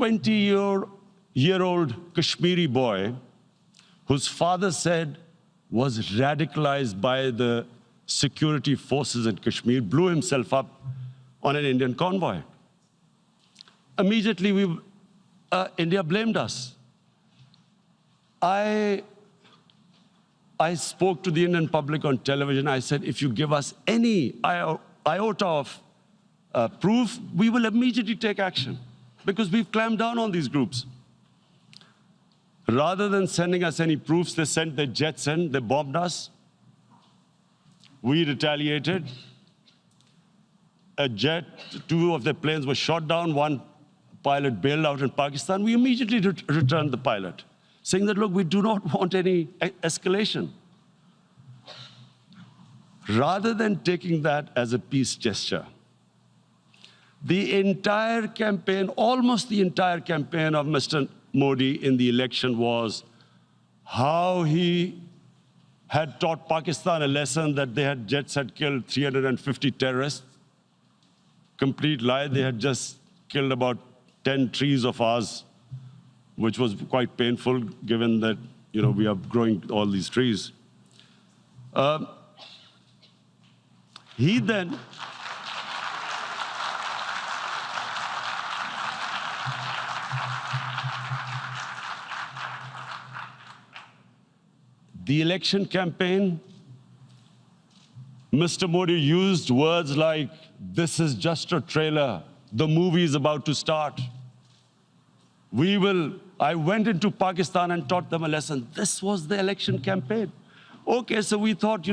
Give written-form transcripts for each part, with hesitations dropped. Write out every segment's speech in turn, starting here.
20-year-old Kashmiri boy whose father said was radicalized by the security forces in Kashmir, blew himself up on an Indian convoy. Immediately, India blamed us. I spoke to the Indian public on television. I said, if you give us any iota of proof, we will immediately take action, because we've clamped down on these groups. Rather than sending us any proofs, they sent their jets in, they bombed us. We retaliated. A jet, 2 of their planes were shot down, 1 pilot bailed out in Pakistan. We immediately returned the pilot, saying that, look, we do not want any escalation. Rather than taking that as a peace gesture, the entire campaign, almost the entire campaign of Mr. Modi in the election was how he had taught Pakistan a lesson that jets had killed 350 terrorists. Complete lie. They had just killed about 10 trees of ours, which was quite painful given that, we are growing all these trees. He then the election campaign, Mr. Modi used words like, this is just a trailer, the movie is about to start. I went into Pakistan and taught them a lesson. This was the election campaign. Okay, so we thought,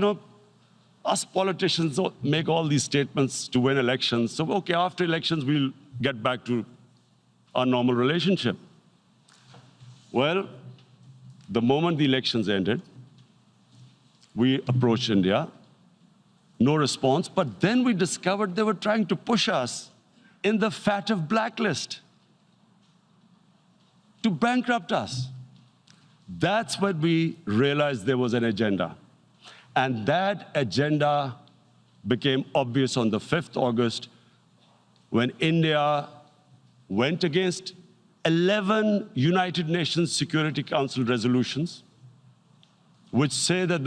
us politicians make all these statements to win elections. So, okay, after elections, we'll get back to our normal relationship. Well, the moment the elections ended, we approached India, no response, but then we discovered they were trying to push us in the FATF blacklist to bankrupt us. That's when we realized there was an agenda. And that agenda became obvious on the 5th August when India went against 11 United Nations Security Council resolutions, which say that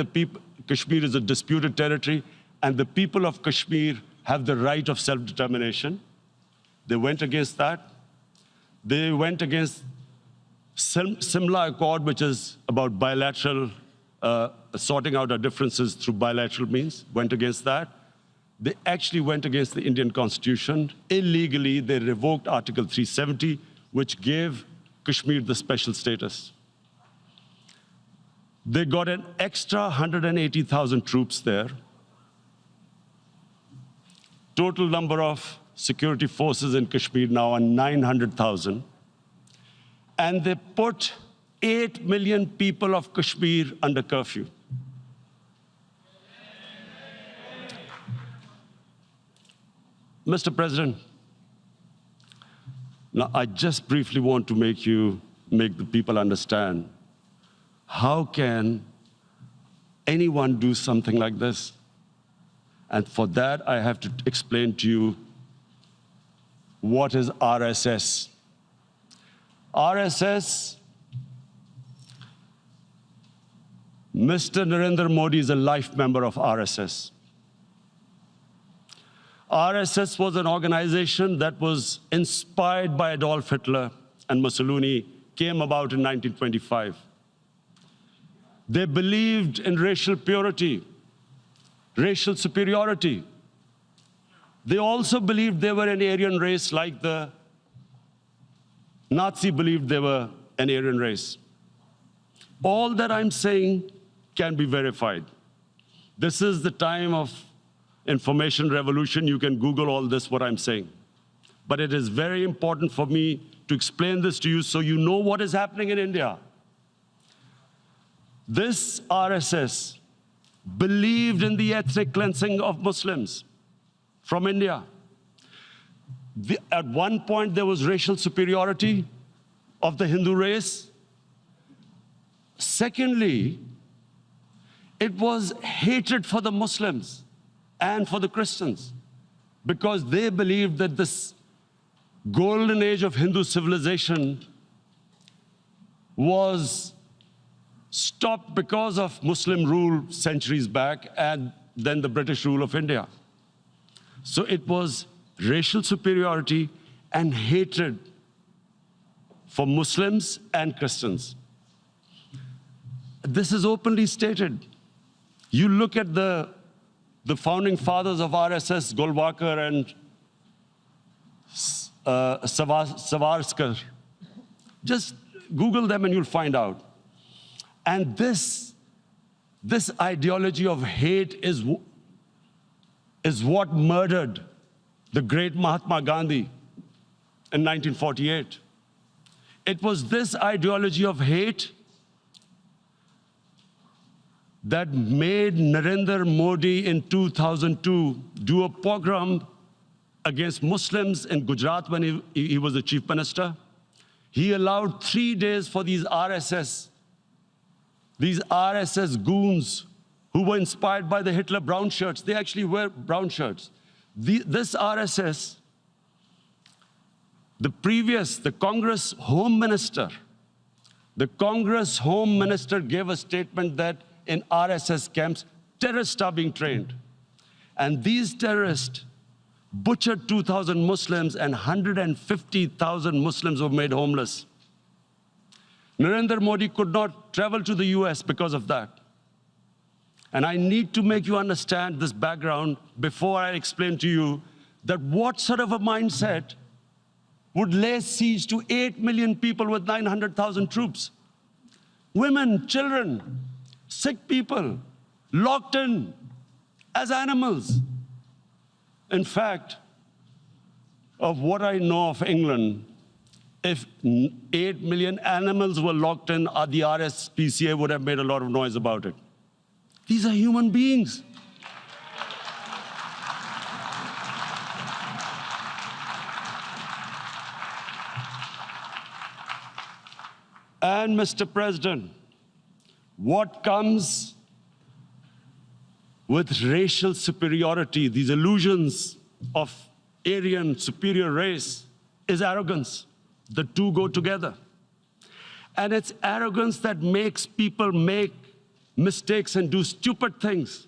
Kashmir is a disputed territory and the people of Kashmir have the right of self-determination. They went against that. They went against Simla Accord, which is about bilateral, sorting out our differences through bilateral means, went against that. They actually went against the Indian Constitution. Illegally, they revoked Article 370, which gave Kashmir the special status. They got an extra 180,000 troops there. Total number of security forces in Kashmir now are 900,000. And they put 8 million people of Kashmir under curfew. Mr. President, now I just briefly want to make the people understand, how can anyone do something like this? And for that, I have to explain to you what is RSS. RSS, Mr. Narendra Modi is a life member of RSS. RSS was an organization that was inspired by Adolf Hitler and Mussolini, came about in 1925. They believed in racial purity, racial superiority. They also believed they were an Aryan race, like the Nazi believed they were an Aryan race. All that I'm saying can be verified. This is the time of information revolution. You can Google all this, what I'm saying. But it is very important for me to explain this to you so you know what is happening in India. This RSS believed in the ethnic cleansing of Muslims from India. At one point, there was racial superiority of the Hindu race. Secondly, it was hatred for the Muslims and for the Christians, because they believed that this golden age of Hindu civilization was stopped because of Muslim rule centuries back and then the British rule of India. So it was racial superiority and hatred for Muslims and Christians. This is openly stated. You look at the founding fathers of RSS, Golwalkar and Savarkar. Just Google them and you'll find out. And this ideology of hate is what murdered the great Mahatma Gandhi in 1948. It was this ideology of hate that made Narendra Modi in 2002 do a pogrom against Muslims in Gujarat when he was the chief minister. He allowed 3 days for these RSS goons who were inspired by the Hitler brown shirts. They actually wear brown shirts. This RSS, the Congress Home Minister gave a statement that in RSS camps, terrorists are being trained. And these terrorists butchered 2,000 Muslims and 150,000 Muslims were made homeless. Narendra Modi could not travel to the US because of that. And I need to make you understand this background before I explain to you that what sort of a mindset would lay siege to 8 million people with 900,000 troops. Women, children, sick people, locked in as animals. In fact, of what I know of England, if 8 million animals were locked in, the RSPCA would have made a lot of noise about it. These are human beings. And Mr. President, what comes with racial superiority, these illusions of Aryan superior race, is arrogance. The two go together. And it's arrogance that makes people make mistakes and do stupid things.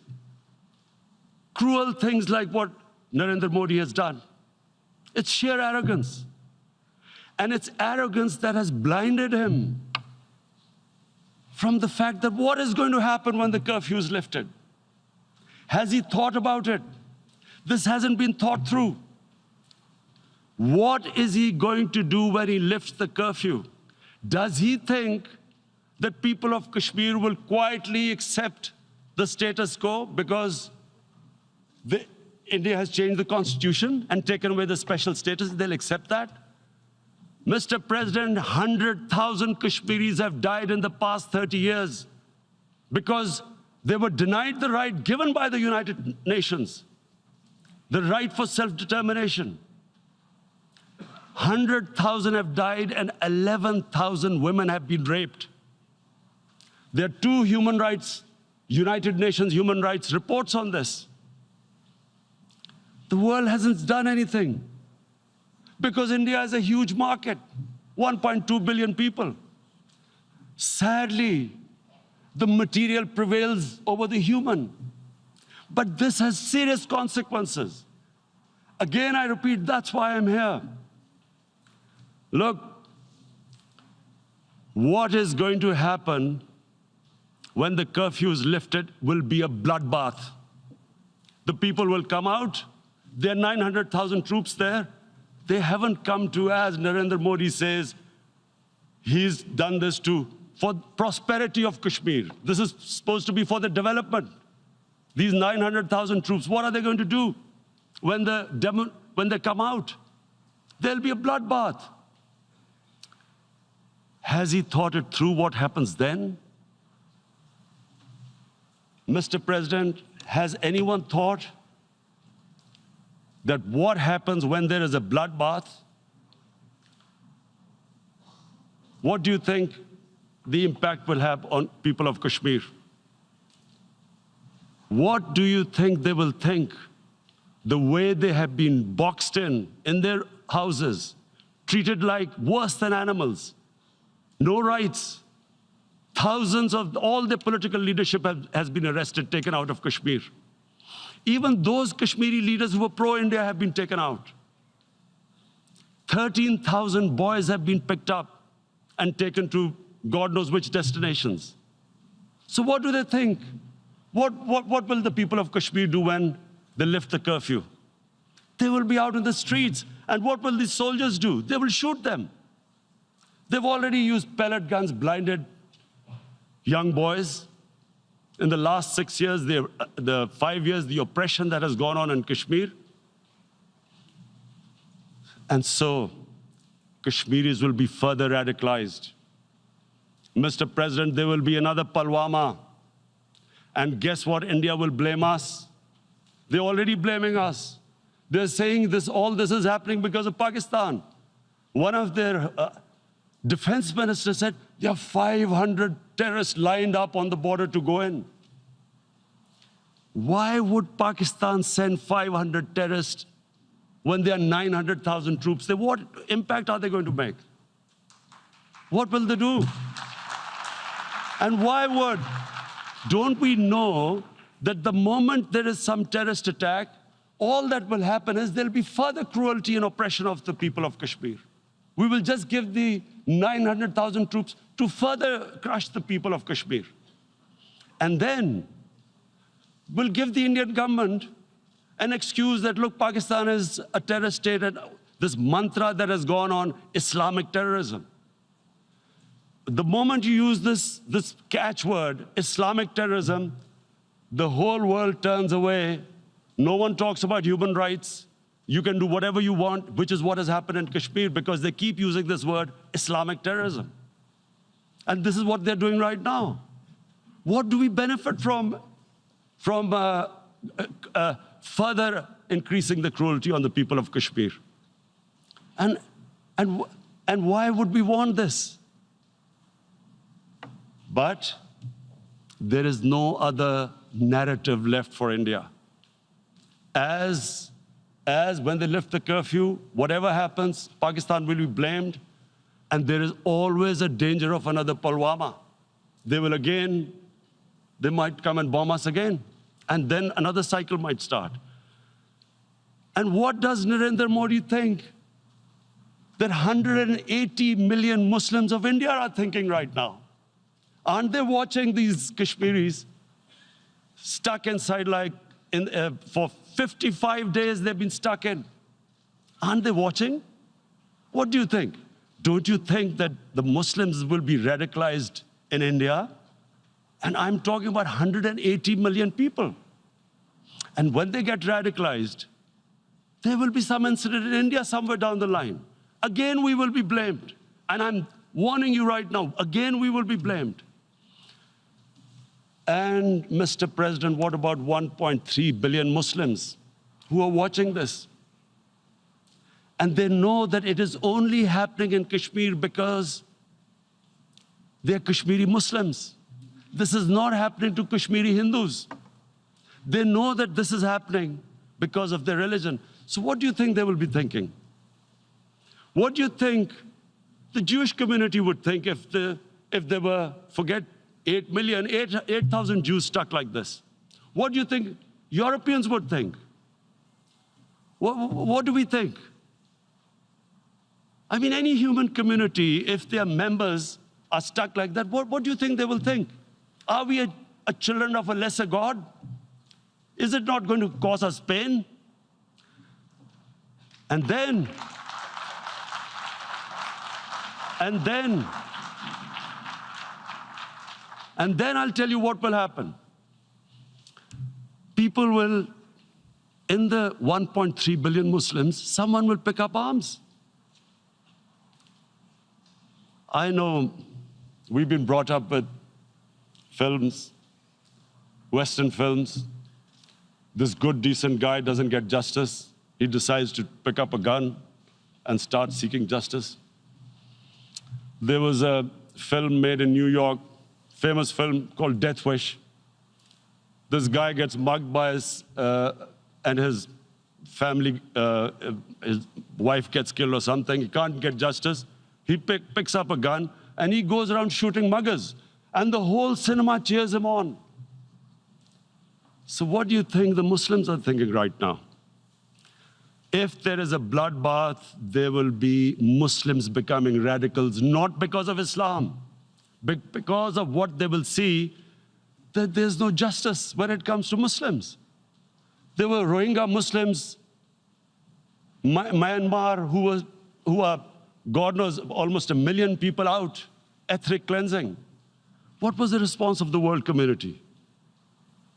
Cruel things like what Narendra Modi has done. It's sheer arrogance. And it's arrogance that has blinded him from the fact that what is going to happen when the curfew is lifted? Has he thought about it? This hasn't been thought through. What is he going to do when he lifts the curfew? Does he think that people of Kashmir will quietly accept the status quo because India has changed the constitution and taken away the special status? They'll accept that? Mr. President, 100,000 Kashmiris have died in the past 30 years because they were denied the right given by the United Nations, the right for self-determination. 100,000 have died and 11,000 women have been raped. There are 2 human rights, United Nations human rights reports on this. The world hasn't done anything because India is a huge market, 1.2 billion people. Sadly, the material prevails over the human. But this has serious consequences. Again, I repeat, that's why I'm here. Look, what is going to happen when the curfew is lifted will be a bloodbath. The people will come out. There are 900,000 troops there. They haven't come to, as Narendra Modi says, he's done this for prosperity of Kashmir. This is supposed to be for the development. These 900,000 troops, what are they going to do when they come out? There'll be a bloodbath. Has he thought it through what happens then? Mr. President, has anyone thought that what happens when there is a bloodbath? What do you think the impact will have on people of Kashmir? What do you think they will think? The way they have been boxed in their houses, treated like worse than animals. No rights. Thousands of all the political leadership has been arrested, taken out of Kashmir. Even those Kashmiri leaders who were pro-India have been taken out. 13,000 boys have been picked up and taken to God knows which destinations. So what do they think? What will the people of Kashmir do when they lift the curfew? They will be out in the streets. And what will these soldiers do? They will shoot them. They've already used pellet guns, blinded young boys. In the last 6 years, the 5 years, the oppression that has gone on in Kashmir. And so, Kashmiris will be further radicalized. Mr. President, there will be another Pulwama. And guess what? India will blame us. They're already blaming us. They're saying all this is happening because of Pakistan. One of their defense ministers said, there are 500 terrorists lined up on the border to go in. Why would Pakistan send 500 terrorists when there are 900,000 troops? What impact are they going to make? What will they do? And why would? Don't we know that the moment there is some terrorist attack, all that will happen is there'll be further cruelty and oppression of the people of Kashmir. We will just give the 900,000 troops to further crush the people of Kashmir. And then we'll give the Indian government an excuse that, look, Pakistan is a terrorist state, and this mantra that has gone on, Islamic terrorism. The moment you use this catchword, Islamic terrorism, the whole world turns away. No one talks about human rights. You can do whatever you want, which is what has happened in Kashmir, because they keep using this word, Islamic terrorism. And this is what they're doing right now. What do we benefit from further increasing the cruelty on the people of Kashmir? And why would we want this? But there is no other narrative left for India. As when they lift the curfew, whatever happens, Pakistan will be blamed, and there is always a danger of another Pulwama. They might come and bomb us again, and then another cycle might start. And what does Narendra Modi think that 180 million Muslims of India are thinking right now? Aren't they watching these Kashmiris stuck inside for 55 days they've been stuck in? Aren't they watching? What do you think? Don't you think that the Muslims will be radicalized in India? And I'm talking about 180 million people. And when they get radicalized, there will be some incident in India somewhere down the line. Again, we will be blamed. And I'm warning you right now, again, we will be blamed. And Mr. President, what about 1.3 billion Muslims who are watching this? And they know that it is only happening in Kashmir because they're Kashmiri Muslims. This is not happening to Kashmiri Hindus. They know that this is happening because of their religion. So what do you think they will be thinking? What do you think the Jewish community would think if they were, forget 8,000 Jews stuck like this? What do you think Europeans would think? What do we think? I mean, any human community, if their members are stuck like that, what do you think they will think? Are we a children of a lesser God? Is it not going to cause us pain? And then I'll tell you what will happen. People will, in the 1.3 billion Muslims, someone will pick up arms. I know we've been brought up with films, Western films. This good, decent guy doesn't get justice. He decides to pick up a gun and start seeking justice. There was a film made in New York, famous film called Death Wish. This guy gets mugged by his family, his wife gets killed or something, he can't get justice, he picks up a gun and he goes around shooting muggers. And the whole cinema cheers him on. So what do you think the Muslims are thinking right now? If there is a bloodbath, there will be Muslims becoming radicals, not because of Islam, but because of what they will see, that there's no justice when it comes to Muslims. There were Rohingya Muslims, Myanmar, who are, God knows, almost 1 million people out, ethnic cleansing. What was the response of the world community?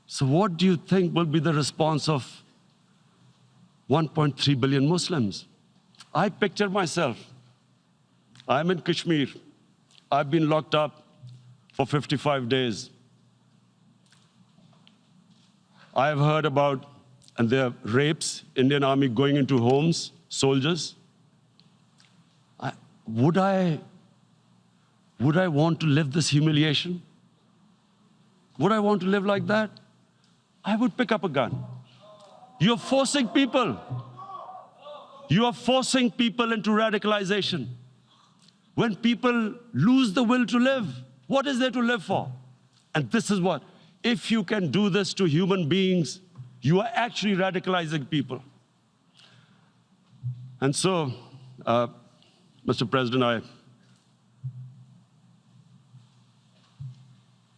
So what do you think will be the response of 1.3 billion Muslims? I picture myself. I'm in Kashmir. I've been locked up for 55 days. I've heard about, and there are rapes, Indian Army going into homes, soldiers. Would I want to live this humiliation? Would I want to live like that? I would pick up a gun. You're forcing people. You are forcing people into radicalization. When people lose the will to live, what is there to live for? And this is what, if you can do this to human beings, you are actually radicalizing people. And so, Mr. President,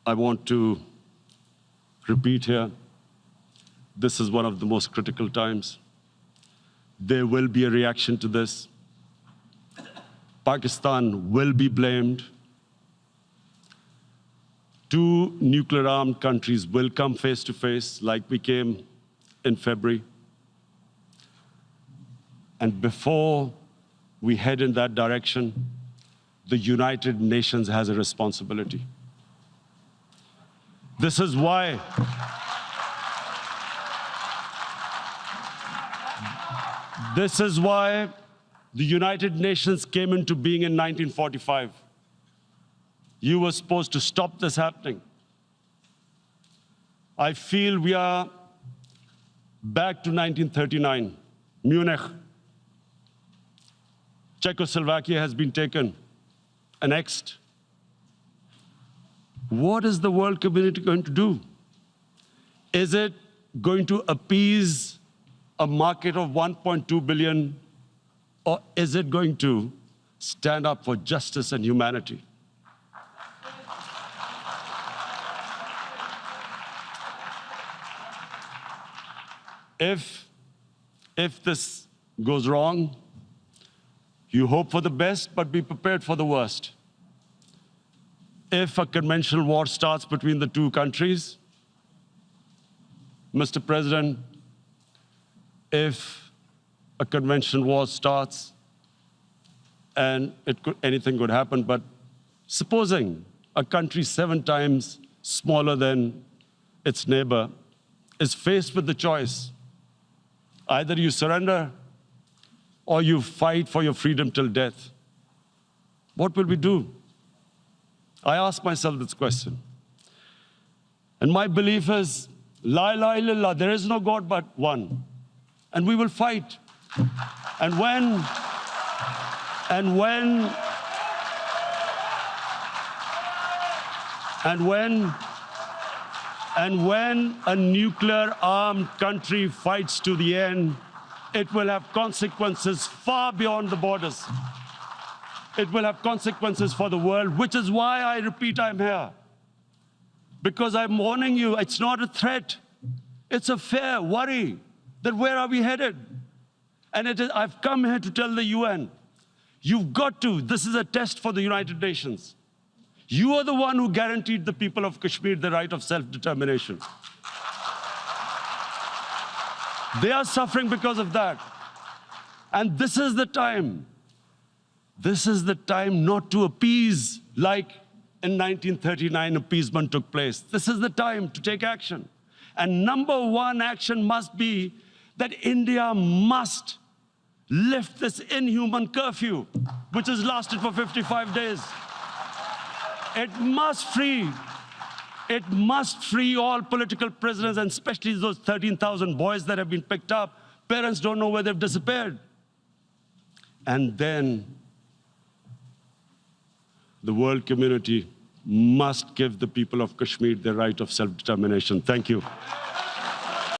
I want to repeat here, this is one of the most critical times. There will be a reaction to this. Pakistan will be blamed. 2 nuclear-armed countries will come face to face like we came in February. And before we head in that direction, the United Nations has a responsibility. This is why the United Nations came into being in 1945. You were supposed to stop this happening. I feel we are back to 1939, Munich. Czechoslovakia has been taken, annexed. What is the world community going to do? Is it going to appease a market of 1.2 billion, or is it going to stand up for justice and humanity? If this goes wrong, you hope for the best, but be prepared for the worst. If a conventional war starts between the 2 countries, Mr. President, if a conventional war starts, and anything could happen, but supposing a country 7 times smaller than its neighbor is faced with the choice, either you surrender or you fight for your freedom till death, what will we do? I ask myself this question. And my belief is, La ilaha illallah, there is no God but one. And we will fight. And when a nuclear-armed country fights to the end, it will have consequences far beyond the borders. It will have consequences for the world, which is why I repeat I'm here. Because I'm warning you, it's not a threat. It's a fair worry that where are we headed? And I've come here to tell the UN, you've got to, this is a test for the United Nations. You are the one who guaranteed the people of Kashmir the right of self-determination. They are suffering because of that. And this is the time. This is the time not to appease like in 1939 appeasement took place. This is the time to take action. And number 1 action must be that India must lift this inhuman curfew, which has lasted for 55 days. It must free all political prisoners, and especially those 13,000 boys that have been picked up. Parents don't know where they've disappeared. And then the world community must give the people of Kashmir the right of self-determination. Thank you.